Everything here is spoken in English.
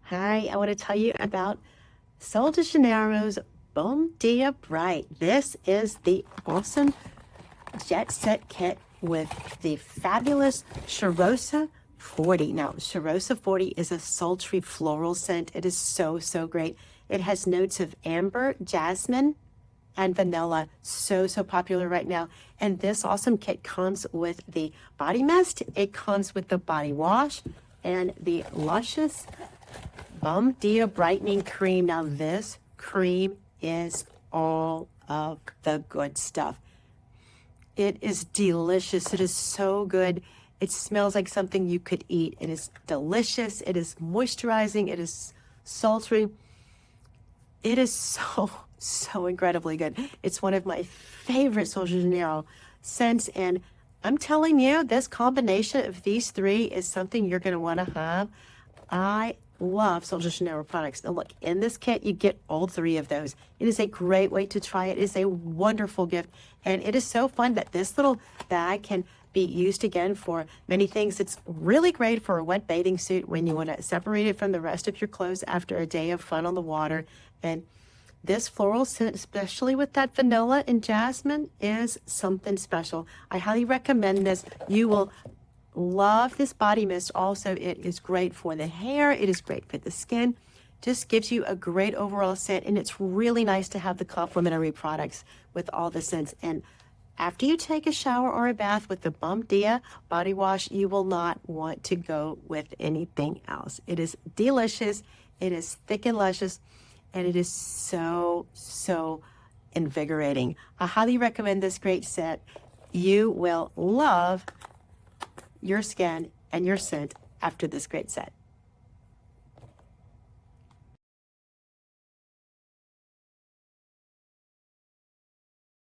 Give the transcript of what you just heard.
Hi, I want to tell you about Sol de Janeiro's Bom Dia Bright. This is the awesome jet set kit with the fabulous Cheirosa 40. Now, Cheirosa 40 is a sultry floral scent. It is so great. It has notes of amber, jasmine, and vanilla. So popular right now. And this awesome kit comes with the body mist. It comes with the body wash and the luscious Bom Dia Brightening Cream. Now this cream is all of the good stuff. It is delicious. It is so good. It smells like something you could eat. It is delicious. It is moisturizing. It is sultry. It is so incredibly good. It's one of my favorite Sol de Janeiro scents, and I'm telling you, this combination of these three is something you're going to want to have. I love Sol de Janeiro products. Now look, in this kit, you get all three of those. It is a great way to try it. It is a wonderful gift. And it is so fun that this little bag can be used again for many things. It's really great for a wet bathing suit when you want to separate it from the rest of your clothes after a day of fun on the water. And this floral scent, especially with that vanilla and jasmine, is something special. I highly recommend this. You will love this body mist. Also, it is great for the hair. It is great for the skin. Just gives you a great overall scent, and it's really nice to have the complementary products with all the scents. And after you take a shower or a bath with the Bom Dia body wash, you will not want to go with anything else. It is delicious. It is thick and luscious, and it is so invigorating. I highly recommend this great set. You will love your skin and your scent after this great set.